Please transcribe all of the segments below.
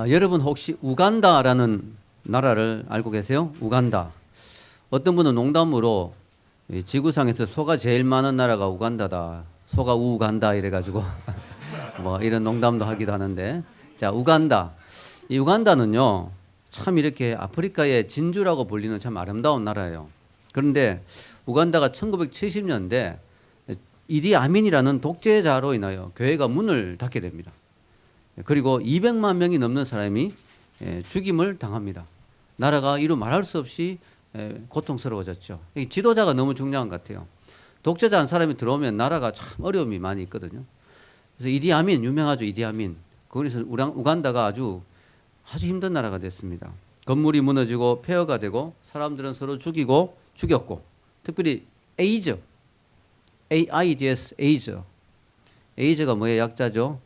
여러분 혹시 우간다라는 나라를 알고 계세요? 우간다. 어떤 분은 농담으로 이 지구상에서 소가 제일 많은 나라가 우간다다. 소가 우간다 이래가지고 뭐 이런 농담도 하기도 하는데, 자, 우간다. 이 우간다는요, 참 이렇게 아프리카의 진주라고 불리는 참 아름다운 나라예요. 그런데 우간다가 1970년대 이디 아민이라는 독재자로 인하여 교회가 문을 닫게 됩니다. 그리고 200만 명이 넘는 사람이 죽임을 당합니다. 나라가 이루 말할 수 없이 고통스러워졌죠. 지도자가 너무 중요한 것 같아요. 독재자 한 사람이 들어오면 나라가 참 어려움이 많이 있거든요. 그래서 이디 아민, 유명하죠. 이디 아민. 그래서 우간다가 아주 힘든 나라가 됐습니다. 건물이 무너지고 폐허가 되고 사람들은 서로 죽였고, 특별히 에이즈, AIDS, 에이즈가 뭐의 약자죠?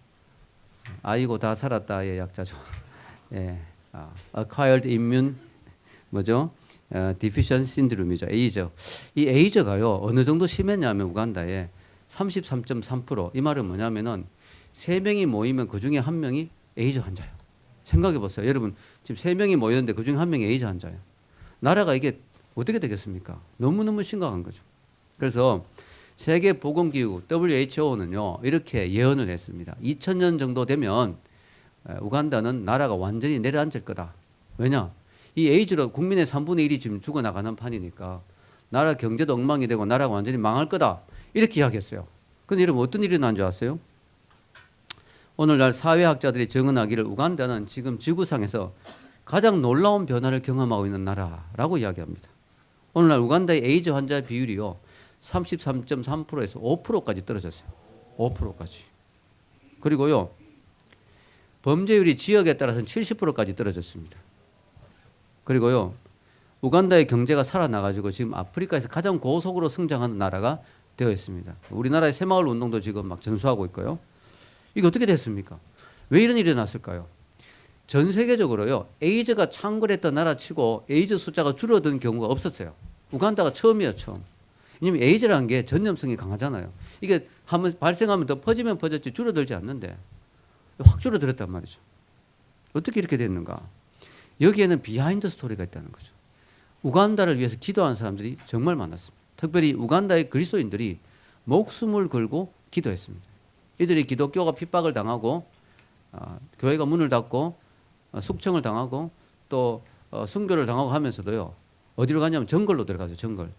아이고 다 살았다의 약자죠. 예, acquired immune deficiency syndrome이죠. 에이즈. 이 에이즈가요 어느 정도 심했냐면 우간다에 33.3%. 이 말은 뭐냐면은 3명이 모이면 그 중에 1명이 에이즈 환자예요. 생각해 보세요. 여러분 지금 3명이 모였는데 그 중에 1명이 에이즈 환자예요. 나라가 이게 어떻게 되겠습니까? 너무너무 심각한 거죠. 그래서 세계보건기구 WHO는요 이렇게 예언을 했습니다. 2000년 정도 되면 우간다는 나라가 완전히 내려앉을 거다. 왜냐? 이 에이즈로 국민의 3분의 1이 지금 죽어나가는 판이니까 나라 경제도 엉망이 되고 나라가 완전히 망할 거다. 이렇게 이야기했어요. 그런데 여러분 어떤 일이 난 줄 아세요? 오늘날 사회학자들이 증언하기를 우간다는 지금 지구상에서 가장 놀라운 변화를 경험하고 있는 나라라고 이야기합니다. 오늘날 우간다의 에이즈 환자 비율이요 33.3%에서 5%까지 떨어졌어요. 5%까지. 그리고요 범죄율이 지역에 따라서는 70%까지 떨어졌습니다. 그리고요 우간다의 경제가 살아나가지고 지금 아프리카에서 가장 고속으로 성장하는 나라가 되어 있습니다. 우리나라의 새마을 운동도 지금 막 전수하고 있고요. 이게 어떻게 됐습니까? 왜 이런 일이 났을까요? 전 세계적으로요 에이즈가 창궐했던 나라치고 에이즈 숫자가 줄어든 경우가 없었어요. 우간다가 처음이에요. 처음. 왜냐하면 에이즈라는 게 전염성이 강하잖아요. 이게 한번 발생하면 더 퍼지면 퍼졌지 줄어들지 않는데 확 줄어들었단 말이죠. 어떻게 이렇게 됐는가? 여기에는 비하인드 스토리가 있다는 거죠. 우간다를 위해서 기도한 사람들이 정말 많았습니다. 특별히 우간다의 그리스도인들이 목숨을 걸고 기도했습니다. 이들이 기독교가 핍박을 당하고 교회가 문을 닫고 숙청을 당하고 또 순교를 당하고 하면서도요 어디로 가냐면 정글로 들어가죠. 정글.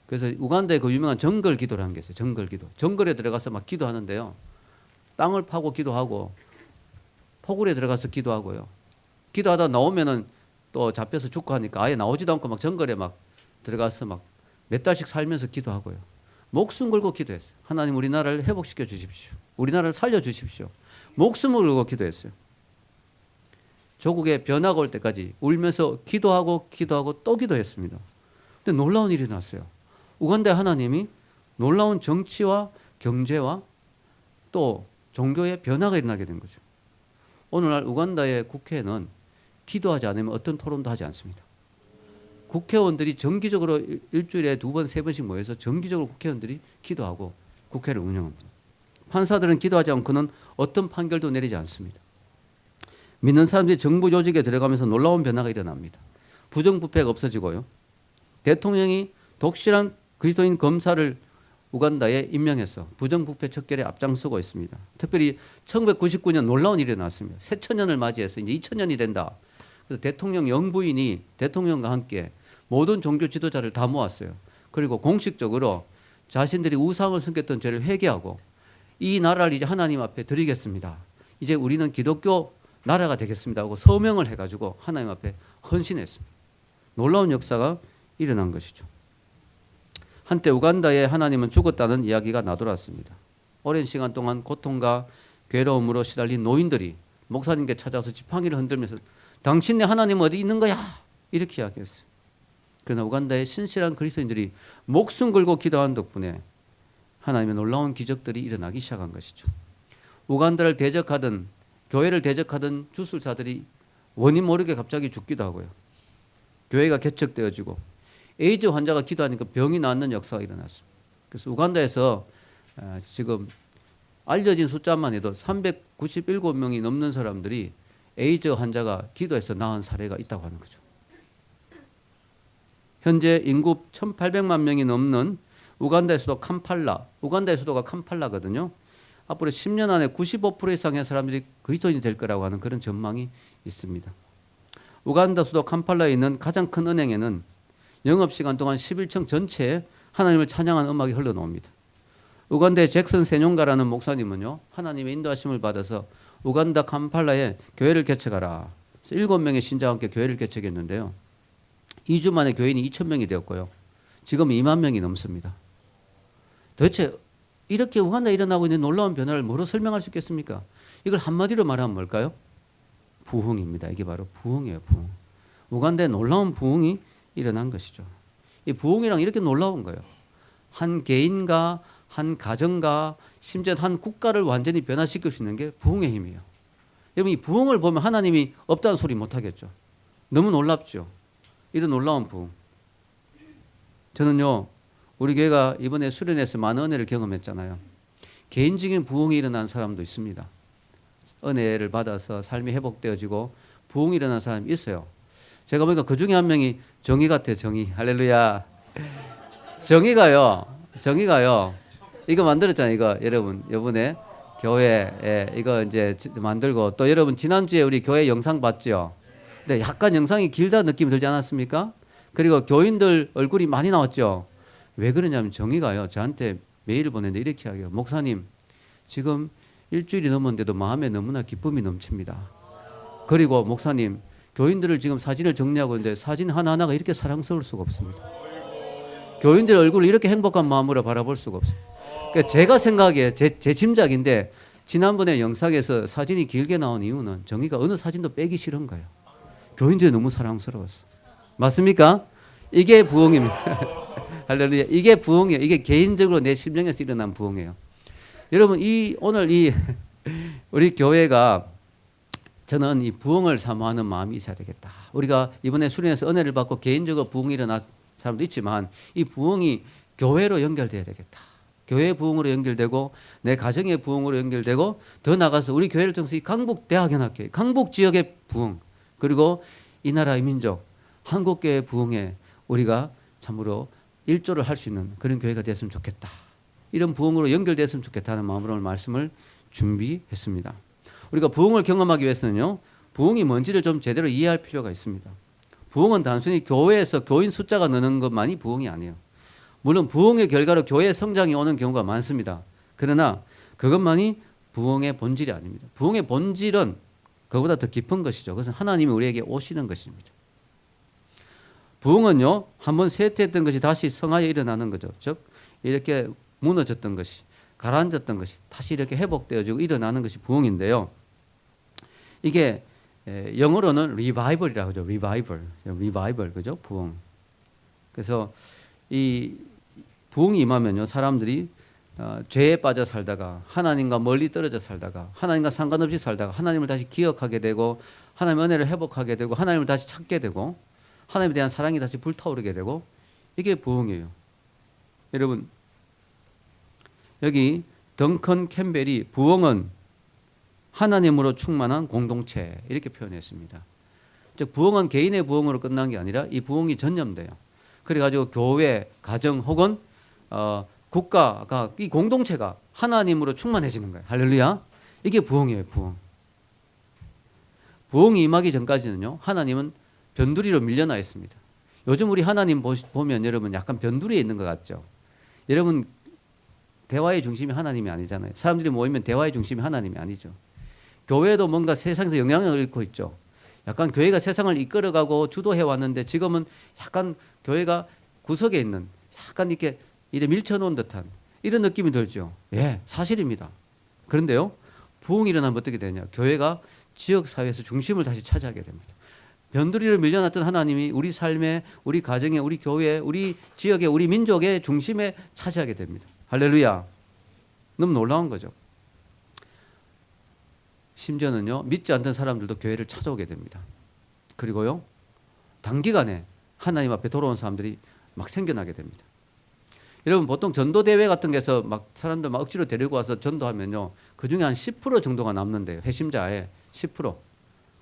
그래서 우간다에 그 유명한 정글 기도를 한 게 있어요. 정글 기도. 정글에 들어가서 막 기도하는데요. 땅을 파고 기도하고 포굴에 들어가서 기도하고요. 기도하다 나오면은 또 잡혀서 죽고 하니까 아예 나오지도 않고 막 정글에 막 들어가서 막 몇 달씩 살면서 기도하고요. 목숨 걸고 기도했어요. 하나님 우리나라를 회복시켜 주십시오. 우리나라를 살려 주십시오. 목숨을 걸고 기도했어요. 조국에 변화가 올 때까지 울면서 기도하고 또 기도했습니다. 근데 놀라운 일이 났어요. 우간다의 하나님이 놀라운 정치와 경제와 또 종교의 변화가 일어나게 된 거죠. 오늘날 우간다의 국회는 기도하지 않으면 어떤 토론도 하지 않습니다. 국회의원들이 정기적으로 일주일에 2번, 3번씩 모여서 정기적으로 국회의원들이 기도하고 국회를 운영합니다. 판사들은 기도하지 않고는 어떤 판결도 내리지 않습니다. 믿는 사람들이 정부 조직에 들어가면서 놀라운 변화가 일어납니다. 부정부패가 없어지고요. 대통령이 독실한 그리스도인 검사를 우간다에 임명해서 부정부패 척결에 앞장서고 있습니다. 특별히 1999년 놀라운 일이 났습니다. 새천년을 맞이해서 이제 2000년이 된다. 그래서 대통령 영부인이 대통령과 함께 모든 종교 지도자를 다 모았어요. 그리고 공식적으로 자신들이 우상을 섬겼던 죄를 회개하고 이 나라를 이제 하나님 앞에 드리겠습니다. 이제 우리는 기독교 나라가 되겠습니다 하고 서명을 해가지고 하나님 앞에 헌신했습니다. 놀라운 역사가 일어난 것이죠. 한때 우간다에 하나님은 죽었다는 이야기가 나돌았습니다. 오랜 시간 동안 고통과 괴로움으로 시달린 노인들이 목사님께 찾아와서 지팡이를 흔들면서 당신네 하나님 어디 있는 거야? 이렇게 이야기했어요. 그러나 우간다의 신실한 그리스도인들이 목숨 걸고 기도한 덕분에 하나님의 놀라운 기적들이 일어나기 시작한 것이죠. 우간다를 대적하던 교회를 대적하던 주술사들이 원인 모르게 갑자기 죽기도 하고요. 교회가 개척되어지고 에이즈 환자가 기도하니까 병이 낫는 역사가 일어났습니다. 그래서 우간다에서 지금 알려진 숫자만 해도 397명이 넘는 사람들이 에이즈 환자가 기도해서 나은 사례가 있다고 하는 거죠. 현재 인구 1,800만 명이 넘는 우간다의 수도 캄팔라, 우간다의 수도가 캄팔라거든요. 앞으로 10년 안에 95% 이상의 사람들이 그리스도인이 될 거라고 하는 그런 전망이 있습니다. 우간다 수도 캄팔라에 있는 가장 큰 은행에는 영업시간 동안 11층 전체에 하나님을 찬양하는 음악이 흘러나옵니다. 우간다의 잭슨 세뇽가라는 목사님은요, 하나님의 인도하심을 받아서 우간다 캄팔라에 교회를 개척하라. 7명의 신자와 함께 교회를 개척했는데요. 2주 만에 교인이 2,000명이 되었고요. 지금 2만 명이 넘습니다. 도대체 이렇게 우간다에 일어나고 있는 놀라운 변화를 뭐로 설명할 수 있겠습니까? 이걸 한마디로 말하면 뭘까요? 부흥입니다. 이게 바로 부흥이에요. 부흥. 우간다에 놀라운 부흥이 일어난 것이죠. 이 부흥이랑 이렇게 놀라운 거예요. 한 개인과 한 가정과 심지어 한 국가를 완전히 변화시킬 수 있는 게 부흥의 힘이에요. 여러분 이 부흥을 보면 하나님이 없다는 소리 못 하겠죠. 너무 놀랍죠. 이런 놀라운 부흥. 저는요, 우리 교회가 이번에 수련회에서 많은 은혜를 경험했잖아요. 개인적인 부흥이 일어난 사람도 있습니다. 은혜를 받아서 삶이 회복되어지고 부흥이 일어난 사람이 있어요. 제가 보니까 그 중에 한 명이 정의 같아요. 정의. 할렐루야. 정의가요. 이거 만들었잖아요. 이거 여러분 이번에 교회에 이거 이제 만들고 또 여러분 지난주에 우리 교회 영상 봤죠? 근데 약간 영상이 길다 느낌이 들지 않았습니까? 그리고 교인들 얼굴이 많이 나왔죠? 왜 그러냐면 정의가요. 저한테 메일을 보냈는데 이렇게 하게요. 목사님 지금 일주일이 넘었는데도 마음에 너무나 기쁨이 넘칩니다. 그리고 목사님 교인들을 지금 사진을 정리하고 있는데 사진 하나하나가 이렇게 사랑스러울 수가 없습니다. 교인들 얼굴을 이렇게 행복한 마음으로 바라볼 수가 없어요. 그러니까 제가 생각에 제 짐작인데 지난번에 영상에서 사진이 길게 나온 이유는 정의가 어느 사진도 빼기 싫은 거예요. 교인들이 너무 사랑스러웠어. 맞습니까? 이게 부흥입니다. 할렐루야. 이게 부흥이에요. 이게 개인적으로 내 심령에서 일어난 부흥이에요. 여러분 오늘 우리 교회가 저는 이 부흥을 사모하는 마음이 있어야 되겠다. 우리가 이번에 수련회에서 은혜를 받고 개인적으로 부흥이 일어난 사람도 있지만 이 부흥이 교회로 연결돼야 되겠다. 교회 부흥으로 연결되고 내 가정의 부흥으로 연결되고 더 나가서 우리 교회를 통해서 이 강북대학연합회, 강북 지역의 부흥 그리고 이 나라의 민족, 한국교회의 부흥에 우리가 참으로 일조를 할 수 있는 그런 교회가 됐으면 좋겠다. 이런 부흥으로 연결됐으면 좋겠다는 마음으로 오늘 말씀을 준비했습니다. 우리가 부흥을 경험하기 위해서는요. 부흥이 뭔지를 좀 제대로 이해할 필요가 있습니다. 부흥은 단순히 교회에서 교인 숫자가 느는 것만이 부흥이 아니에요. 물론 부흥의 결과로 교회 성장이 오는 경우가 많습니다. 그러나 그것만이 부흥의 본질이 아닙니다. 부흥의 본질은 그보다 더 깊은 것이죠. 그것은 하나님이 우리에게 오시는 것입니다. 부흥은요. 한번 쇠퇴했던 것이 다시 성하여 일어나는 거죠. 즉 이렇게 무너졌던 것이 가라앉았던 것이 다시 이렇게 회복되어지고 일어나는 것이 부흥인데요. 이게 영어로는 리바이벌이라고 하죠. 리바이벌 그죠? 부흥. 그래서 이 부흥이 임하면요. 사람들이 죄에 빠져 살다가 하나님과 멀리 떨어져 살다가 하나님과 상관없이 살다가 하나님을 다시 기억하게 되고 하나님의 은혜를 회복하게 되고 하나님을 다시 찾게 되고 하나님에 대한 사랑이 다시 불타오르게 되고 이게 부흥이에요. 여러분 여기 덩컨 캠벨이 부흥은 하나님으로 충만한 공동체 이렇게 표현했습니다. 즉 부흥은 개인의 부흥으로 끝난 게 아니라 이 부흥이 전염돼요. 그래가지고 교회, 가정 혹은 국가가 이 공동체가 하나님으로 충만해지는 거예요. 할렐루야. 이게 부흥이에요. 부흥. 부흥이 임하기 전까지는요. 하나님은 변두리로 밀려나 있습니다. 요즘 우리 하나님 보면 여러분 약간 변두리에 있는 것 같죠. 여러분 대화의 중심이 하나님이 아니잖아요. 사람들이 모이면 대화의 중심이 하나님이 아니죠. 교회도 뭔가 세상에서 영향을 잃고 있죠. 약간 교회가 세상을 이끌어가고 주도해 왔는데 지금은 약간 교회가 구석에 있는 약간 이렇게 밀쳐놓은 듯한 이런 느낌이 들죠. 예, 사실입니다. 그런데요, 부흥이 일어나면 어떻게 되냐? 교회가 지역사회에서 중심을 다시 차지하게 됩니다. 변두리를 밀려났던 하나님이 우리 삶에, 우리 가정에, 우리 교회에, 우리 지역에, 우리 민족의 중심에 차지하게 됩니다. 할렐루야. 너무 놀라운 거죠. 심지어는요, 믿지 않던 사람들도 교회를 찾아오게 됩니다. 그리고요, 단기간에 하나님 앞에 돌아온 사람들이 막 생겨나게 됩니다. 여러분, 보통 전도대회 같은 데서 막 사람들 막 억지로 데리고 와서 전도하면요, 그 중에 한 10% 정도가 남는데요. 회심자의 10%.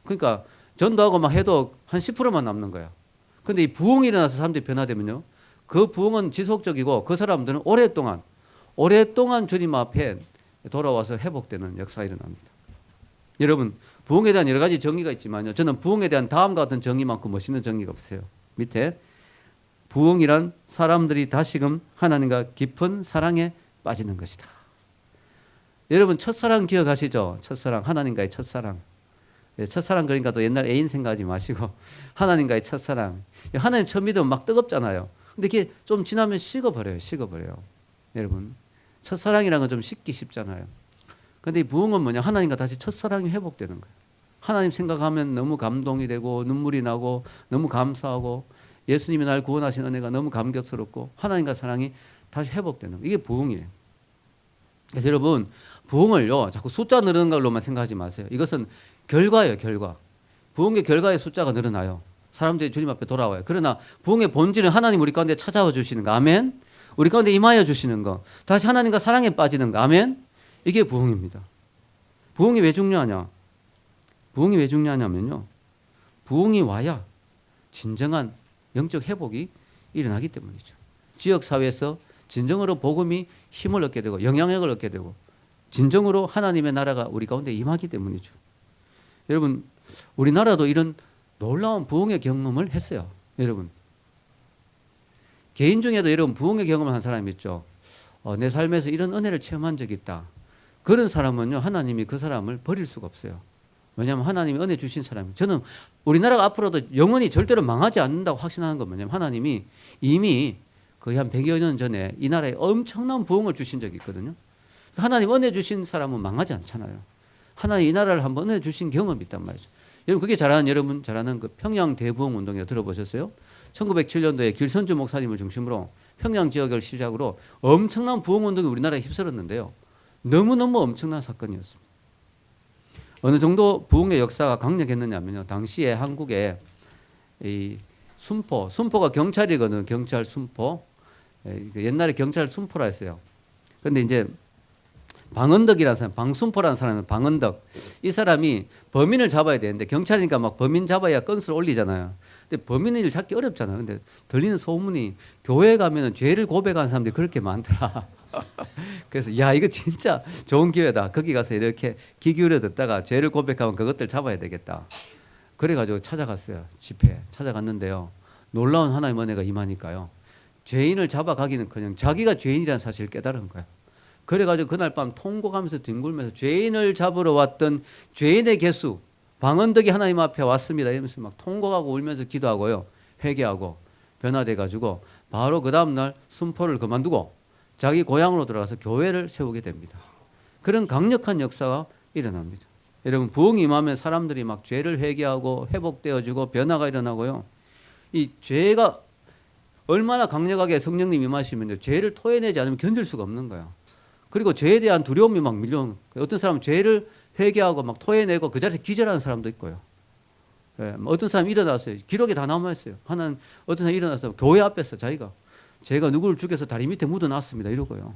그러니까 전도하고 막 해도 한 10%만 남는 거야. 근데 이 부흥이 일어나서 사람들이 변화되면요. 그 부흥은 지속적이고 그 사람들은 오랫동안 주님 앞에 돌아와서 회복되는 역사가 일어납니다. 여러분, 부흥에 대한 여러 가지 정의가 있지만요. 저는 부흥에 대한 다음과 같은 정의만큼 멋있는 정의가 없어요. 밑에 부흥이란 사람들이 다시금 하나님과 깊은 사랑에 빠지는 것이다. 여러분, 첫사랑 기억하시죠? 첫사랑, 하나님과의 첫사랑. 첫사랑 그러니까 또 옛날 애인 생각하지 마시고 하나님과의 첫사랑. 하나님 처음 믿으면 막 뜨겁잖아요. 근데 이게 좀 지나면 식어버려요. 여러분, 첫사랑이라는 건 좀 식기 쉽잖아요. 근데 이 부흥은 뭐냐? 하나님과 다시 첫사랑이 회복되는 거예요. 하나님 생각하면 너무 감동이 되고 눈물이 나고 너무 감사하고 예수님이 날 구원하신 은혜가 너무 감격스럽고 하나님과 사랑이 다시 회복되는 거예요. 이게 부흥이에요. 그래서 여러분, 부흥을요, 자꾸 숫자 늘어나는 걸로만 생각하지 마세요. 이것은 결과예요, 결과. 부흥의 결과의 숫자가 늘어나요. 사람들이 주님 앞에 돌아와요. 그러나 부흥의 본질은 하나님 우리 가운데 찾아와 주시는 거, 아멘. 우리 가운데 임하여 주시는 거, 다시 하나님과 사랑에 빠지는 거, 아멘. 이게 부흥입니다. 부흥이 왜 중요하냐? 부흥이 왜 중요하냐면요, 부흥이 와야 진정한 영적 회복이 일어나기 때문이죠. 지역사회에서 진정으로 복음이 힘을 얻게 되고 영향력을 얻게 되고 진정으로 하나님의 나라가 우리 가운데 임하기 때문이죠. 여러분, 우리나라도 이런 놀라운 부흥의 경험을 했어요. 여러분, 개인 중에도 여러분 부흥의 경험을 한 사람이 있죠. 내 삶에서 이런 은혜를 체험한 적이 있다. 그런 사람은요, 하나님이 그 사람을 버릴 수가 없어요. 왜냐하면 하나님이 은혜 주신 사람이, 저는 우리나라가 앞으로도 영원히 절대로 망하지 않는다고 확신하는 건 뭐냐면 하나님이 이미 거의 한 100여 년 전에 이 나라에 엄청난 부흥을 주신 적이 있거든요. 하나님 은혜 주신 사람은 망하지 않잖아요. 하나님 이 나라를 한번 은혜 주신 경험이 있단 말이죠. 여러분, 그게 여러분 잘 아는 그 평양 대부흥 운동이라고 들어보셨어요? 1907년도에 길선주 목사님을 중심으로 평양 지역을 시작으로 엄청난 부흥 운동이 우리나라에 휩쓸었는데요. 너무너무 엄청난 사건이었습니다. 어느 정도 부흥의 역사가 강력했느냐면요, 당시에 한국에 이 순포가 경찰이거든요. 경찰 순포. 옛날에 경찰 순포라 했어요. 근데 이제 방언덕이라는 사람, 방순포라는 사람은 방언덕. 이 사람이 범인을 잡아야 되는데 경찰이니까 막 범인 잡아야 건수를 올리잖아요. 근데 범인을 잡기 어렵잖아요. 근데 들리는 소문이 교회 가면은 죄를 고백하는 사람들이 그렇게 많더라. 그래서 야, 이거 진짜 좋은 기회다. 거기 가서 이렇게 귀 기울여 듣다가 죄를 고백하면 그것들 잡아야 되겠다. 그래가지고 찾아갔어요. 집회에 찾아갔는데요, 놀라운 하나님의 은혜가 임하니까요, 죄인을 잡아가기는커녕 자기가 죄인이라는 사실을 깨달은 거예요. 그래가지고 그날 밤 통곡하면서 뒹굴면서 죄인을 잡으러 왔던 죄인의 개수, 방언덕이 하나님 앞에 왔습니다 이러면서 막 통곡하고 울면서 기도하고요, 회개하고 변화돼가지고 바로 그 다음날 순포를 그만두고 자기 고향으로 들어가서 교회를 세우게 됩니다. 그런 강력한 역사가 일어납니다. 여러분, 부흥이 임하면 사람들이 막 죄를 회개하고 회복되어지고 변화가 일어나고요, 이 죄가 얼마나 강력하게 성령님 임하시면요, 죄를 토해내지 않으면 견딜 수가 없는 거예요. 그리고 죄에 대한 두려움이 막 밀려오는 거예요. 어떤 사람은 죄를 회개하고 막 토해내고 그 자리에서 기절하는 사람도 있고요. 예, 어떤 사람이 일어났어요. 기록에 다 남아있어요. 어떤 사람이 일어나서 교회 앞에서 제가 누구를 죽여서 다리 밑에 묻어놨습니다 이러고요,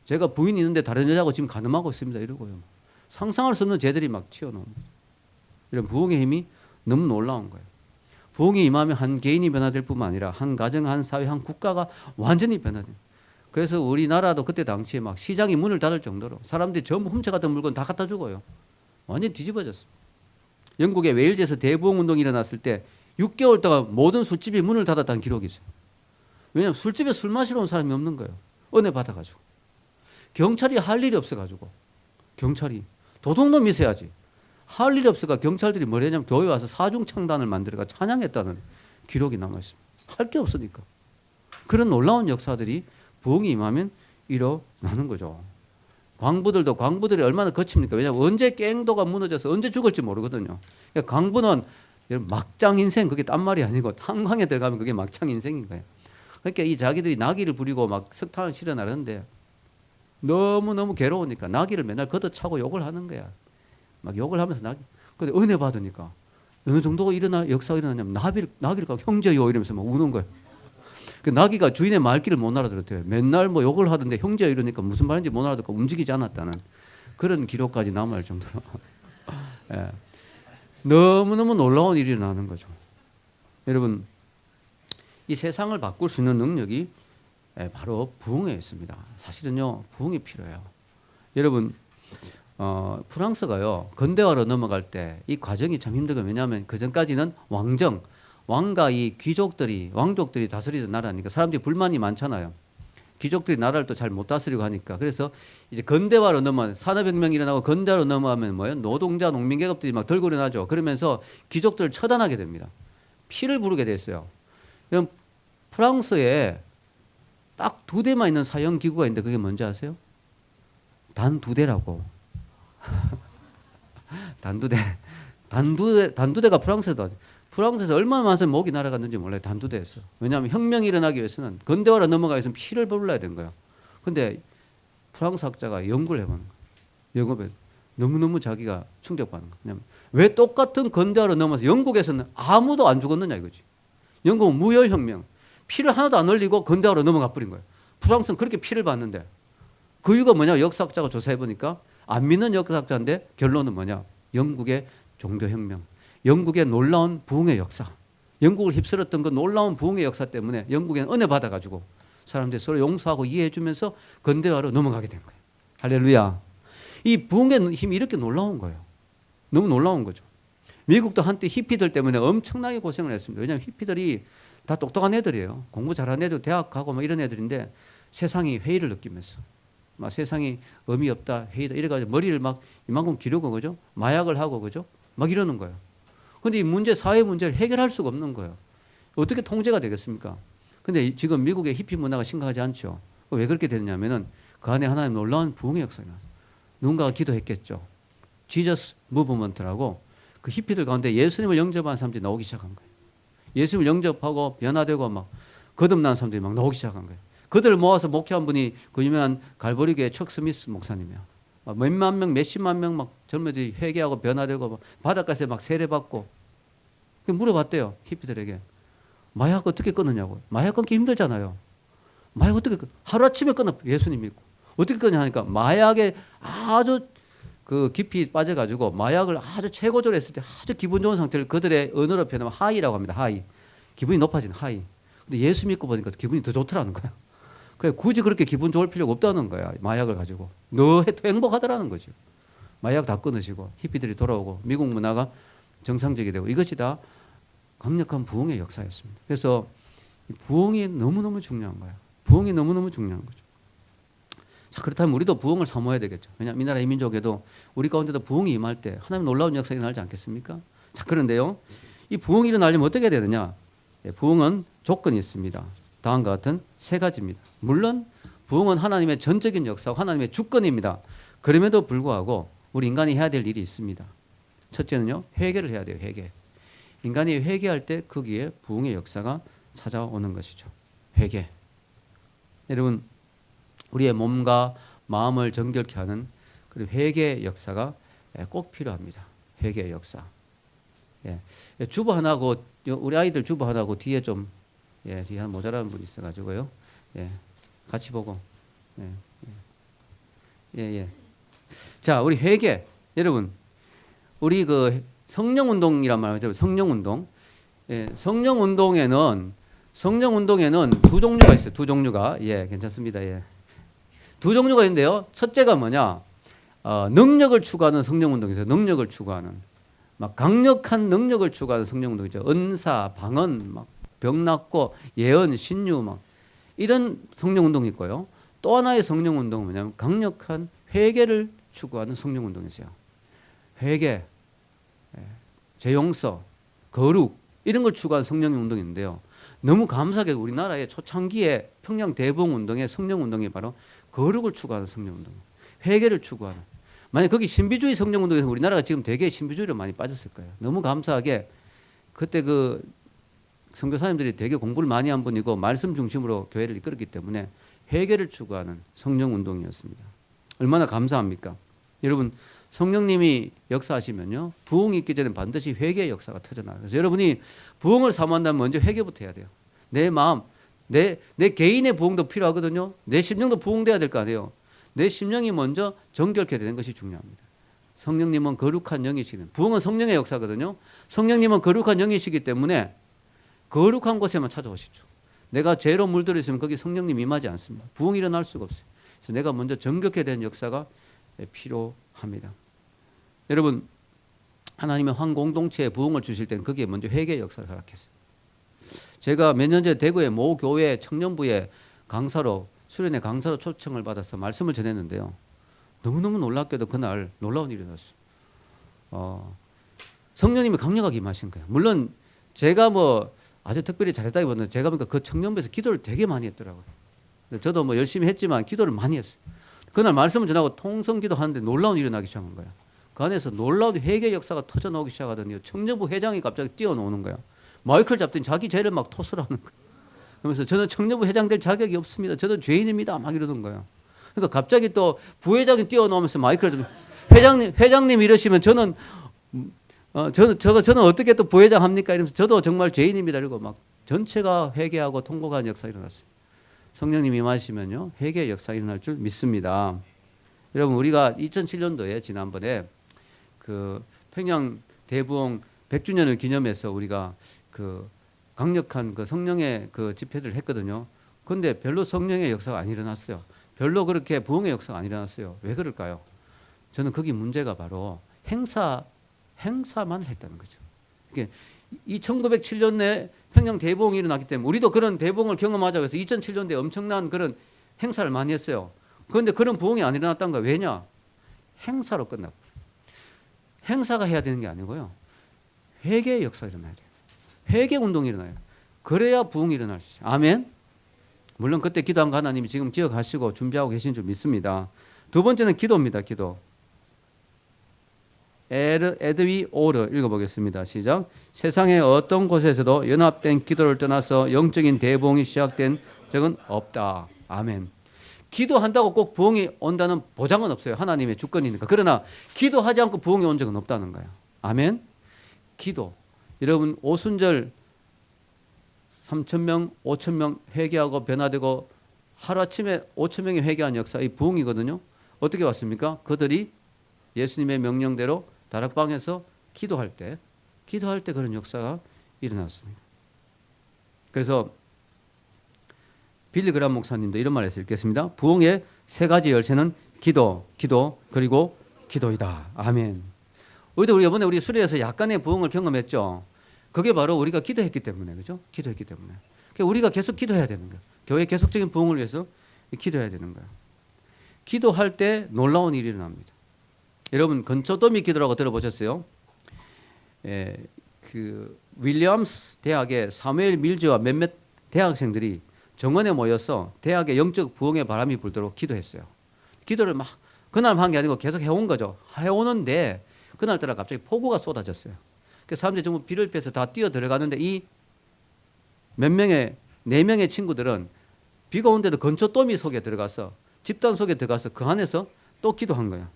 제가 부인이 있는데 다른 여자하고 지금 간음하고 있습니다 이러고요, 상상할 수 없는 죄들이 막 튀어나옵니다. 이런 부흥의 힘이 너무 놀라운 거예요. 부흥이 임하면 한 개인이 변화될 뿐만 아니라 한 가정, 한 사회, 한 국가가 완전히 변화돼요. 그래서 우리나라도 그때 당시에 막 시장이 문을 닫을 정도로 사람들이 전부 훔쳐갔던 물건 다 갖다 주고요, 완전히 뒤집어졌습니다. 영국의 웨일즈에서 대부흥 운동이 일어났을 때 6개월 동안 모든 술집이 문을 닫았다는 기록이 있어요. 왜냐하면 술집에 술 마시러 온 사람이 없는 거예요. 은혜 받아가지고. 경찰이 할 일이 없어가지고, 경찰이 도둑놈이 있어야지. 할 일이 없어가 경찰들이 뭘 했냐면 교회 와서 사중창단을 만들어가 찬양했다는 기록이 남아있습니다. 할 게 없으니까. 그런 놀라운 역사들이 부흥이 임하면 일어나는 거죠. 광부들이 얼마나 거칩니까? 왜냐하면 언제 갱도가 무너져서 언제 죽을지 모르거든요. 그러니까 광부는 막장 인생, 그게 딴 말이 아니고 탄광에 들어가면 그게 막장 인생인 거예요. 그러니까 이 자기들이 나귀를 부리고 막 석탄을 실어 나르는데 너무너무 괴로우니까 나귀를 맨날 걷어차고 욕을 하는 거야. 막 욕을 하면서 근데 은혜 받으니까 어느 정도가 역사가 일어나냐면 나귀를 가고 형제요 이러면서 막 우는 거예요. 그 나귀가 주인의 말귀를 못 알아들었대요. 맨날 뭐 욕을 하던데 형제요 이러니까 무슨 말인지 못 알아듣고 움직이지 않았다는 그런 기록까지 남아있을 정도로. 예. 너무너무 놀라운 일이 일어나는 거죠. 여러분, 이 세상을 바꿀 수 있는 능력이 바로 부흥에 있습니다. 사실은요, 부흥이 필요해요. 여러분, 프랑스가요, 근대화로 넘어갈 때 이 과정이 참 힘들거든요. 왜냐하면 그 전까지는 왕과 이 귀족들이, 왕족들이 다스리던 나라니까 사람들이 불만이 많잖아요. 귀족들이 나라를 또 잘 못 다스리고 하니까. 그래서 이제 근대화로 산업혁명이 일어나고 근대화로 넘어가면 뭐예요? 노동자, 농민계급들이 막 들고 일어나죠. 그러면서 귀족들을 처단하게 됩니다. 피를 부르게 됐어요. 그럼 프랑스에 딱 2대만 있는 사형기구가 있는데 그게 뭔지 아세요? 단 2대라고. 단두대가 프랑스에서 얼마나 많은 목이 날아갔는지 몰라요. 단두대에서. 왜냐하면 혁명이 일어나기 위해서는 근대화로 넘어가기 위해서는 피를 불러야 되는 거예요. 근데 프랑스 학자가 연구를 해보는 거예요. 연구에 너무너무 자기가 충격받는 거예요. 왜냐하면 왜 똑같은 근대화로 넘어서 영국에서는 아무도 안 죽었느냐 이거지. 영국은 무혈혁명. 피를 하나도 안 흘리고 근대화로 넘어가 버린 거예요. 프랑스는 그렇게 피를 봤는데 그 이유가 뭐냐? 역사학자가 조사해 보니까 안 믿는 역사학자인데 결론은 뭐냐? 영국의 종교혁명, 영국의 놀라운 부흥의 역사, 영국을 휩쓸었던 그 놀라운 부흥의 역사 때문에 영국에는 은혜 받아가지고 사람들이 서로 용서하고 이해해주면서 근대화로 넘어가게 된 거예요. 할렐루야. 이 부흥의 힘이 이렇게 놀라운 거예요. 너무 놀라운 거죠. 미국도 한때 히피들 때문에 엄청나게 고생을 했습니다. 왜냐하면 히피들이 다 똑똑한 애들이에요. 공부 잘하는 애들, 대학 가고 막 이런 애들인데 세상이 회의를 느끼면서 막 세상이 의미 없다, 회의다 이래가지고 머리를 막 이만큼 기르고 그죠? 마약을 하고 그죠? 막 이러는 거예요. 근데 이 문제, 사회 문제를 해결할 수가 없는 거예요. 어떻게 통제가 되겠습니까? 근데 지금 미국의 히피 문화가 심각하지 않죠. 왜 그렇게 되느냐면은 그 안에 하나님 놀라운 부흥의 역사가 누군가가 기도했겠죠. 지저스 무브먼트라고 그 히피들 가운데 예수님을 영접한 사람들이 나오기 시작한 거예요. 예수님을 영접하고 변화되고 막 거듭난 사람들이 막 나오기 시작한 거예요. 그들을 모아서 목회한 분이 그 유명한 갈보리교의 척 스미스 목사님이야. 몇만 명, 몇십만 명 막 젊은이들이 회개하고 변화되고 막 바닷가에서 막 세례받고 물어봤대요. 히피들에게. 마약 어떻게 끊느냐고. 마약 끊기 힘들잖아요. 마약 어떻게 하루아침에 끊어. 예수님 믿고. 어떻게 끊냐 하니까 마약에 아주 그 깊이 빠져가지고 마약을 아주 최고조로 했을 때 아주 기분 좋은 상태를 그들의 언어로 표현하면 하이라고 합니다. 하이. 기분이 높아진 하이. 근데 예수 믿고 보니까 기분이 더 좋더라는 거야. 그래 굳이 그렇게 기분 좋을 필요가 없다는 거야. 마약을 가지고. 너 행복하더라는 거죠. 마약 다 끊으시고 히피들이 돌아오고 미국 문화가 정상적이 되고 이것이 다 강력한 부흥의 역사였습니다. 그래서 부흥이 너무너무 중요한 거야. 부흥이 너무너무 중요한 거죠. 자, 그렇다면 우리도 부흥을 사모해야 되겠죠. 왜냐하면 이 나라 이민족에도 우리 가운데도 부흥이 임할 때 하나님 놀라운 역사가 일어나지 않겠습니까? 자, 그런데요. 이 부흥이 일어나려면 어떻게 해야 되느냐? 부흥은 조건이 있습니다. 다음과 같은 3가지입니다. 물론 부흥은 하나님의 전적인 역사와 하나님의 주권입니다. 그럼에도 불구하고 우리 인간이 해야 될 일이 있습니다. 첫째는요. 회개를 해야 돼요. 회개. 인간이 회개할 때 거기에 부흥의 역사가 찾아오는 것이죠. 회개. 여러분 우리의 몸과 마음을 정결케 하는 그리고 회개의 역사가 꼭 필요합니다. 회개의 역사. 예. 주부 하나고 우리 아이들 주부 하나고 뒤에 좀 뒤에 한 모자라는 분이 있어가지고요. 예. 같이 보고. 예. 자, 우리 회개. 여러분, 우리 그 성령 운동이란 말이죠. 성령 운동. 예. 성령 운동에는 2 종류가 있어요. 2 종류가. 예, 괜찮습니다. 예. 2 종류가 있는데요. 첫째가 뭐냐? 능력을 추구하는 성령 운동이죠. 능력을 추구하는. 막 강력한 능력을 추구하는 성령 운동이죠. 은사, 방언, 막 병 낫고 예언, 신유 막 이런 성령 운동이 있고요. 또 하나의 성령 운동은 뭐냐면 강력한 회개를 추구하는 성령 운동이세요. 회개, 죄 용서, 거룩 이런 걸 추구하는 성령 운동인데요. 너무 감사하게 우리나라의 초창기에 평양 대부흥 운동의 성령 운동이 바로 거룩을 추구하는 성령 운동, 회개를 추구하는. 만약 거기 신비주의 성령 운동에서 우리나라가 지금 되게 신비주의로 많이 빠졌을 거예요. 너무 감사하게 그때 그 선교사님들이 되게 공부를 많이 한 분이고 말씀 중심으로 교회를 이끌었기 때문에 회개를 추구하는 성령 운동이었습니다. 얼마나 감사합니까? 여러분 성령님이 역사하시면요 부흥이 있기 전에 반드시 회개의 역사가 터져나가요. 그래서 여러분이 부흥을 사모한다면 먼저 회개부터 해야 돼요. 내 마음, 내 개인의 부흥도 필요하거든요. 내 심령도 부흥돼야 될 거 아니에요. 내 심령이 먼저 정결케 되는 것이 중요합니다. 성령님은 거룩한 영이시기, 부흥은 성령의 역사거든요. 성령님은 거룩한 영이시기 때문에 거룩한 곳에만 찾아오시죠. 내가 죄로 물들어 있으면 거기 성령님 임하지 않습니다. 부흥이 일어날 수가 없어요. 그래서 내가 먼저 정결케 된 역사가 필요합니다. 여러분, 하나님의 한 공동체에 부흥을 주실 때는 거기에 먼저 회개의 역사를 허락했어요. 제가 몇 년 전에 대구의 모 교회 청년부의 강사로, 수련회 강사로 초청을 받아서 말씀을 전했는데요. 너무너무 놀랍게도 그날 놀라운 일이 일어났어요. 성령님이 강력하게 임하신 거예요. 물론 제가 뭐 아주 특별히 잘했다기보다는 제가 보니까 그 청년부에서 기도를 되게 많이 했더라고요. 저도 뭐 열심히 했지만 기도를 많이 했어요. 그날 말씀을 전하고 통성 기도하는데 놀라운 일이 나기 시작한 거예요. 그 안에서 놀라운 회개 역사가 터져 나오기 시작하더니 청년부 회장이 갑자기 뛰어나오는 거예요. 마이크를 잡더니 자기 죄를 막 토설하는 거예요. 그러면서 저는 청년부 회장 될 자격이 없습니다. 저는 죄인입니다. 막 이러는 거예요. 그러니까 갑자기 또 부회장이 뛰어나오면서 마이크를 잡고 회장님 이러시면 저는 어떻게 또 부회장 합니까? 이러면서 저도 정말 죄인입니다. 이러고 막 전체가 회개하고 통곡하는 역사가 일어났어요. 성령님이 임하시면요, 회개의 역사가 일어날 줄 믿습니다. 여러분, 우리가 2007년도에 지난번에 그 평양 대부흥 100주년을 기념해서 우리가 그 강력한 그 성령의 그 집회를 했거든요. 그런데 별로 성령의 역사가 안 일어났어요. 별로 그렇게 부흥의 역사가 안 일어났어요. 왜 그럴까요? 저는 거기 문제가 바로 행사만 했다는 거죠. 이게 1907년에 평양 대부흥이 일어났기 때문에 우리도 그런 대부흥을 경험하자고 해서 2007년도에 엄청난 그런 행사를 많이 했어요. 그런데 그런 부흥이 안 일어났다는 거예요. 왜냐? 행사로 끝나고. 행사가 해야 되는 게 아니고요. 회개의 역사가 일어나야 돼요. 회개 운동이 일어나요. 그래야 부흥이 일어날 수 있어요. 아멘. 물론 그때 기도한 거 하나님이 지금 기억하시고 준비하고 계신 줄 믿습니다. 두 번째는 기도입니다. 기도. 에드위 오르 읽어보겠습니다. 시작. 세상의 어떤 곳에서도 연합된 기도를 떠나서 영적인 대부흥이 시작된 적은 없다. 아멘. 기도한다고 꼭 부흥이 온다는 보장은 없어요. 하나님의 주권이니까. 그러나 기도하지 않고 부흥이 온 적은 없다는 거예요. 아멘. 기도. 여러분, 오순절 3,000명, 5,000명 회개하고 변화되고 하루아침에 5,000명이 회개한 역사, 이 부흥이거든요. 어떻게 왔습니까? 그들이 예수님의 명령대로 다락방에서 기도할 때 그런 역사가 일어났습니다. 그래서 빌리 그람 목사님도 이런 말을 읽겠습니다. 부흥의 세 가지 열쇠는 기도, 그리고 기도이다. 아멘. 우리도 이번에 우리 수련회에서 약간의 부흥을 경험했죠. 그게 바로 우리가 기도했기 때문에, 그죠? 기도했기 때문에. 그러니까 우리가 계속 기도해야 되는 거예요. 교회 계속적인 부흥을 위해서 기도해야 되는 거예요. 기도할 때 놀라운 일이 일어납니다. 여러분, 건초더미 기도라고 들어보셨어요? 그 윌리엄스 대학의 사무엘 밀즈와 몇몇 대학생들이 정원에 모여서 대학의 영적 부흥의 바람이 불도록 기도했어요. 기도를 막 그날 한 게 아니고 계속 해온 거죠. 해오는데 그날따라 갑자기 폭우가 쏟아졌어요. 그 사람들이 전부 비를 빼서 다 뛰어 들어가는데 이 몇 명의 4명의 친구들은 비가 오는데도 건초더미 속에 들어가서 집단 속에 들어가서 그 안에서 또 기도한 거예요.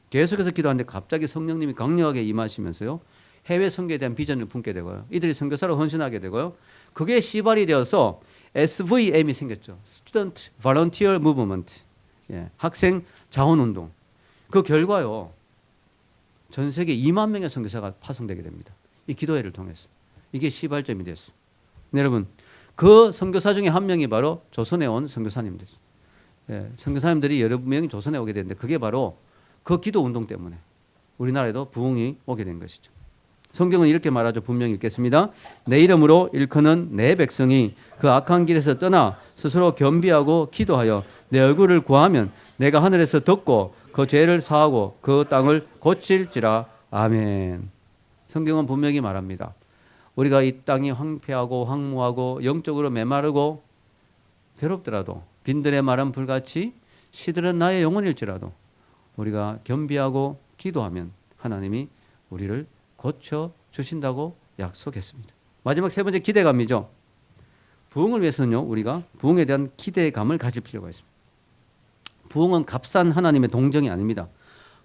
계속해서 기도하는데 갑자기 성령님이 강력하게 임하시면서요, 해외 선교에 대한 비전을 품게 되고요, 이들이 선교사로 헌신하게 되고요, 그게 시발이 되어서 SVM이 생겼죠. Student Volunteer Movement. 학생 자원운동. 그 결과요, 전 세계 2만 명의 선교사가 파송되게 됩니다. 이 기도회를 통해서. 이게 시발점이 됐어요. 여러분, 그 선교사 중에 한 명이 바로 조선에 온 선교사님들. 선교사님들이 여러 명이 조선에 오게 됐는데 그게 바로 그 기도 운동 때문에 우리나라에도 부흥이 오게 된 것이죠. 성경은 이렇게 말하죠. 분명히 읽겠습니다. 내 이름으로 일컫는 내 백성이 그 악한 길에서 떠나 스스로 겸비하고 기도하여 내 얼굴을 구하면 내가 하늘에서 듣고 그 죄를 사하고 그 땅을 고칠지라. 아멘. 성경은 분명히 말합니다. 우리가 이 땅이 황폐하고 황무하고 영적으로 메마르고 괴롭더라도 빈들의 마른 불같이 시들은 나의 영혼일지라도 우리가 겸비하고 기도하면 하나님이 우리를 고쳐주신다고 약속했습니다. 마지막 세 번째, 기대감이죠. 부흥을 위해서는요, 우리가 부흥에 대한 기대감을 가질 필요가 있습니다. 부흥은 값싼 하나님의 동정이 아닙니다.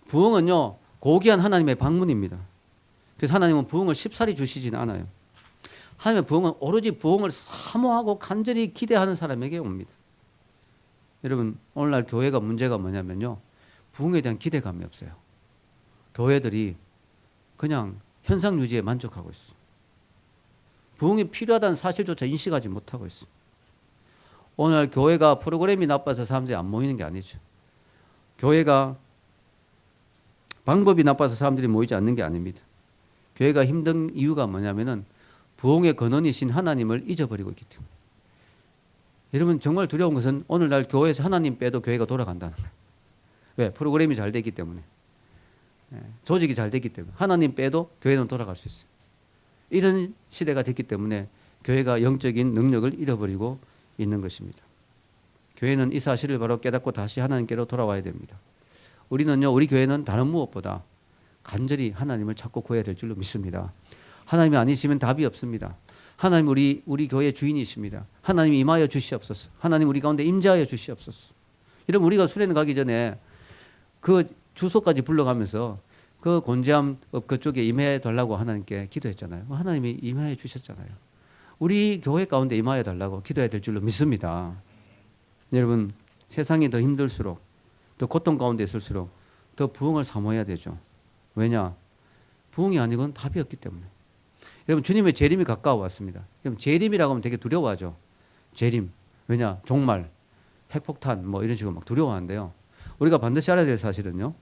부흥은요, 고귀한 하나님의 방문입니다. 그래서 하나님은 부흥을 쉽사리 주시지는 않아요. 하나님의 부흥은 오로지 부흥을 사모하고 간절히 기대하는 사람에게 옵니다. 여러분, 오늘날 교회가 문제가 뭐냐면요, 부흥에 대한 기대감이 없어요. 교회들이 그냥 현상 유지에 만족하고 있어. 부흥이 필요하다는 사실조차 인식하지 못하고 있어. 오늘 교회가 프로그램이 나빠서 사람들이 안 모이는 게 아니죠. 교회가 방법이 나빠서 사람들이 모이지 않는 게 아닙니다. 교회가 힘든 이유가 뭐냐면은 부흥의 근원이신 하나님을 잊어버리고 있기 때문에. 여러분 정말 두려운 것은 오늘날 교회에서 하나님 빼도 교회가 돌아간다는 거예요. 왜? 프로그램이 잘 되기 때문에. 조직이 잘 되기 때문에. 하나님 빼도 교회는 돌아갈 수 있어요. 이런 시대가 됐기 때문에 교회가 영적인 능력을 잃어버리고 있는 것입니다. 교회는 이 사실을 바로 깨닫고 다시 하나님께로 돌아와야 됩니다. 우리는요, 우리 교회는 다른 무엇보다 간절히 하나님을 찾고 구해야 될 줄로 믿습니다. 하나님이 아니시면 답이 없습니다. 하나님 우리 교회의 주인이십니다. 하나님 임하여 주시옵소서. 하나님 우리 가운데 임재하여 주시옵소서. 이러면 우리가 수련회 가기 전에 그 주소까지 불러가면서 그 곤지암 그쪽에 임해 달라고 하나님께 기도했잖아요. 하나님이 임하여 주셨잖아요. 우리 교회 가운데 임하여 달라고 기도해야 될 줄로 믿습니다. 여러분 세상이 더 힘들수록 더 고통 가운데 있을수록 더 부흥을 사모해야 되죠. 왜냐? 부흥이 아니고는 답이 없기 때문에. 여러분 주님의 재림이 가까워 왔습니다. 여러분 재림이라고 하면 되게 두려워하죠. 재림. 왜냐? 종말, 핵폭탄 뭐 이런 식으로 막 두려워하는데요. 우리가 반드시 알아야 될 사실은요.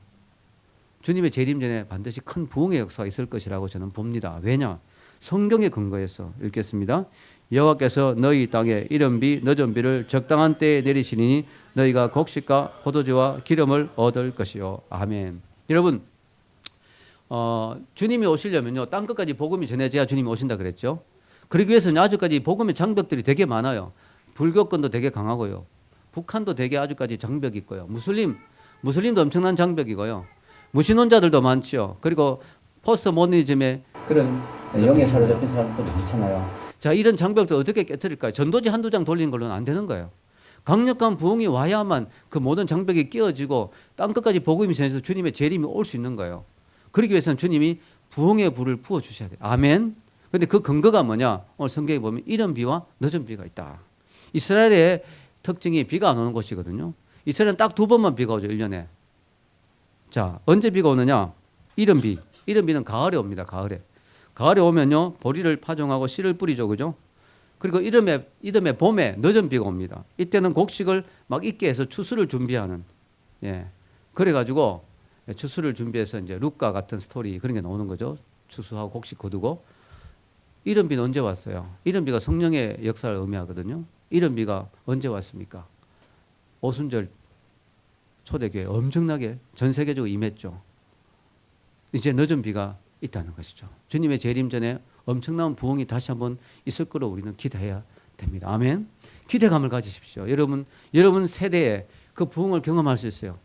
주님의 재림 전에 반드시 큰 부흥의 역사가 있을 것이라고 저는 봅니다. 왜냐? 성경에 근거해서 읽겠습니다. 여호와께서 너희 땅에 이른 비 늦은 비를 적당한 때에 내리시니 너희가 곡식과 포도주와 기름을 얻을 것이요. 아멘. 여러분 주님이 오시려면요 땅 끝까지 복음이 전해져야 주님이 오신다 그랬죠. 그러기 위해서는 아직까지 복음의 장벽들이 되게 많아요. 불교권도 되게 강하고요. 북한도 되게 아직까지 장벽이 있고요. 무슬림도 엄청난 장벽이고요. 무신론자들도 많죠. 그리고 포스트 모더니즘의 그런 영에 사로잡힌 사람들도 많잖아요. 자, 이런 장벽도 어떻게 깨뜨릴까요? 전도지 한두 장 돌리는 걸로는 안 되는 거예요. 강력한 부흥이 와야만 그 모든 장벽이 끼어지고 땅끝까지 복음이 전해서 주님의 재림이 올 수 있는 거예요. 그러기 위해서는 주님이 부흥의 불을 부어 주셔야 돼요. 아멘. 근데 그 근거가 뭐냐? 오늘 성경에 보면 이른 비와 늦은 비가 있다. 이스라엘의 특징이 비가 안 오는 곳이거든요. 이스라엘은 딱 두 번만 비가 오죠. 1년에. 자, 언제 비가 오느냐? 이른 비. 이른 비는 가을에 옵니다. 가을에 오면요. 보리를 파종하고 씨를 뿌리죠. 그죠? 그리고 이듬해 봄에 늦은 비가 옵니다. 이때는 곡식을 막 익게 해서 추수를 준비하는. 예. 그래가지고 추수를 준비해서 이제 룻과 같은 스토리 그런 게 나오는 거죠. 추수하고 곡식 거두고. 이른 비는 언제 왔어요? 이른 비가 성령의 역사를 의미하거든요. 이른 비가 언제 왔습니까? 오순절 초대교회 엄청나게 전 세계적으로 임했죠. 이제 늦은 비가 있다는 것이죠. 주님의 재림 전에 엄청난 부흥이 다시 한번 있을 거로 우리는 기대해야 됩니다. 아멘. 기대감을 가지십시오. 여러분 세대에 그 부흥을 경험할 수 있어요.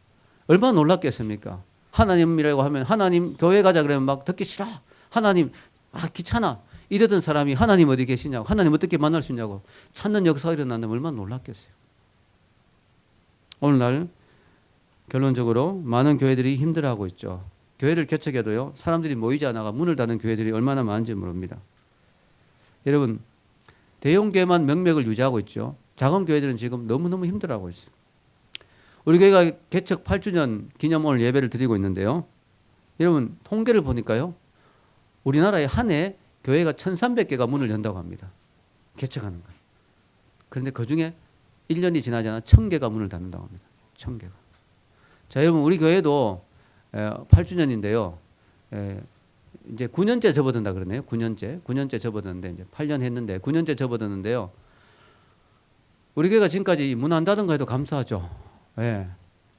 얼마나 놀랍겠습니까? 하나님이라고 하면 하나님 교회 가자 그러면 막 듣기 싫어. 하나님 귀찮아. 이러던 사람이 하나님 어디 계시냐고, 하나님 어떻게 만날 수 있냐고 찾는 역사가 일어난다면 얼마나 놀랍겠어요. 오늘날 결론적으로 많은 교회들이 힘들어하고 있죠. 교회를 개척해도요 사람들이 모이지 않아가 문을 닫는 교회들이 얼마나 많은지 모릅니다. 여러분 대형 교회만 명맥을 유지하고 있죠. 작은 교회들은 지금 너무너무 힘들어하고 있어요. 우리 교회가 개척 8주년 기념 오늘 예배를 드리고 있는데요. 여러분 통계를 보니까요 우리나라에 한 해 교회가 1300개가 문을 연다고 합니다. 개척하는 거예요. 그런데 그중에 1년이 지나지 않아 1000개가 문을 닫는다고 합니다. 1000개가. 자, 여러분 우리 교회도 8주년인데요. 이제 9년째 접어든다 그러네요. 9년째 접어드는데 이제 8년 했는데 9년째 접어드는데요. 우리 교회가 지금까지 문 안 닫은 거 해도 감사하죠. 예.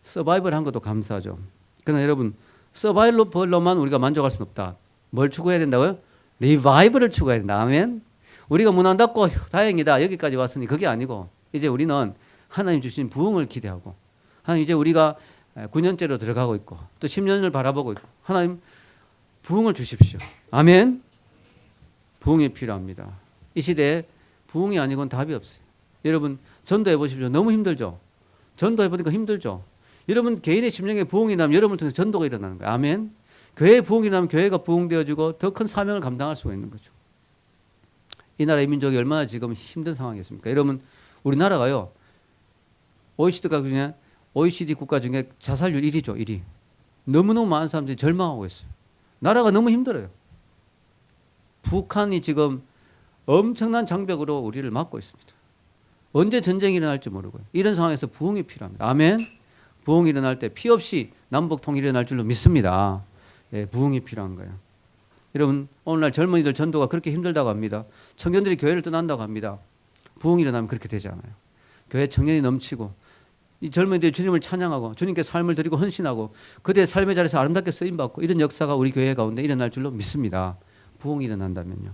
서바이벌 한 것도 감사하죠. 그러나 여러분 서바이벌로만 우리가 만족할 수는 없다. 뭘 추구해야 된다고요? 리바이벌을 추구해야 된다. 아멘. 우리가 문 안 닫고 다행이다 여기까지 왔으니 그게 아니고 이제 우리는 하나님 주신 부흥을 기대하고 하나님 이제 우리가 9년째로 들어가고 있고 또 10년을 바라보고 있고 하나님 부흥을 주십시오. 아멘. 부흥이 필요합니다. 이 시대에 부흥이 아니고는 답이 없어요. 여러분 전도해 보십시오. 너무 힘들죠. 전도해 보니까 힘들죠. 여러분 개인의 심령에 부흥이 나면 여러분을 통해서 전도가 일어나는 거예요. 아멘. 교회의 부흥이 나면 교회가 부흥되어지고 더 큰 사명을 감당할 수가 있는 거죠. 이 나라의 민족이 얼마나 지금 힘든 상황이겠습니까? 여러분 우리나라가요 OECD 국가 중에 자살률 1위죠. 1위. 너무너무 많은 사람들이 절망하고 있어요. 나라가 너무 힘들어요. 북한이 지금 엄청난 장벽으로 우리를 막고 있습니다. 언제 전쟁이 일어날지 모르고요. 이런 상황에서 부흥이 필요합니다. 아멘. 부흥이 일어날 때 피 없이 남북 통일이 일어날 줄로 믿습니다. 예, 부흥이 필요한 거예요. 여러분, 오늘날 젊은이들 전도가 그렇게 힘들다고 합니다. 청년들이 교회를 떠난다고 합니다. 부흥이 일어나면 그렇게 되지 않아요. 교회 청년이 넘치고 이 젊은이들이 주님을 찬양하고 주님께 삶을 드리고 헌신하고 그들의 삶의 자리에서 아름답게 쓰임받고 이런 역사가 우리 교회 가운데 일어날 줄로 믿습니다. 부흥이 일어난다면요.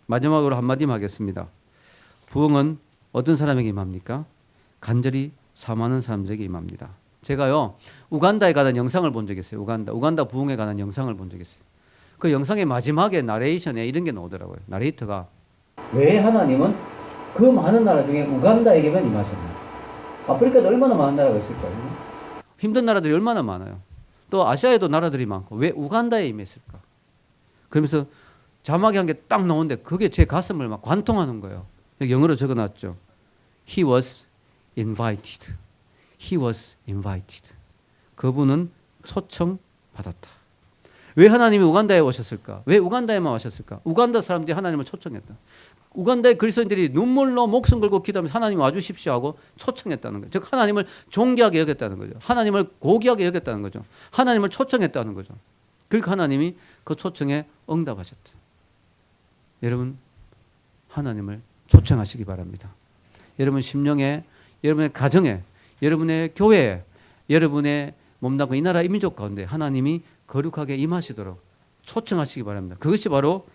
마지막으로 한마디 하겠습니다. 부흥은 어떤 사람에게 임합니까? 간절히 사모하는 사람들에게 임합니다. 제가요 우간다에 관한 영상을 본 적이 있어요. 우간다 부흥에 관한 영상을 본 적이 있어요. 그 영상의 마지막에 나레이션에 이런 게 나오더라고요. 나레이터가 왜 하나님은 그 많은 나라 중에 우간다에게만 임하셨나? 아프리카도 얼마나 많은 나라가 있을까요? 힘든 나라들이 얼마나 많아요. 또 아시아에도 나라들이 많고 왜 우간다에 임했을까? 그러면서 자막이 한 개 딱 나오는데 그게 제 가슴을 막 관통하는 거예요. 여기 영어로 적어놨죠. He was invited. He was invited. 그분은 초청받았다. 왜 하나님이 우간다에 오셨을까? 왜 우간다에만 오셨을까? 우간다 사람들이 하나님을 초청했다. 우간다의 그리스도인들이 눈물로 목숨 걸고 기도하면서 하나님 와주십시오 하고 초청했다는 거죠. 즉 하나님을 존귀하게 여겼다는 거죠. 하나님을 고귀하게 여겼다는 거죠. 하나님을 초청했다는 거죠. 그러니까 하나님이 그 초청에 응답하셨다. 여러분 하나님을 초청하시기 바랍니다. 여러분 심령에, 여러분의 가정에, 여러분의 교회에, 여러분의 몸담고 이 나라 이 민족 가운데 하나님이 거룩하게 임하시도록 초청하시기 바랍니다. 그것이 바로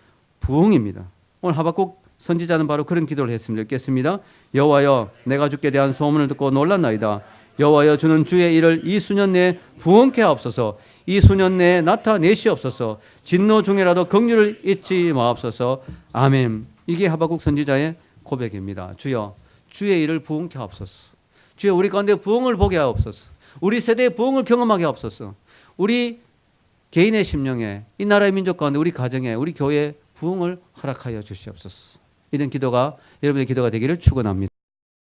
부흥입니다. 오늘 하박국 선지자는 바로 그런 기도를 했습니다. 읽겠습니다. 여호와여 내가 주께 대한 소문을 듣고 놀랐나이다. 여호와여 주는 주의 일을 이 수년 내에 부흥케 하옵소서. 이 수년 내에 나타내시옵소서. 진노 중에라도 긍휼을 잊지 마옵소서. 아멘. 이게 하박국 선지자의 고백입니다. 주여 주의 일을 부흥케 하옵소서. 주여 우리 가운데 부흥을 보게 하옵소서. 우리 세대의 부흥을 경험하게 하옵소서. 우리 개인의 심령에, 이 나라의 민족 가운데 우리 가정에, 우리 교회에 부흥을 허락하여 주시옵소서. 이런 기도가 여러분의 기도가 되기를 축원합니다.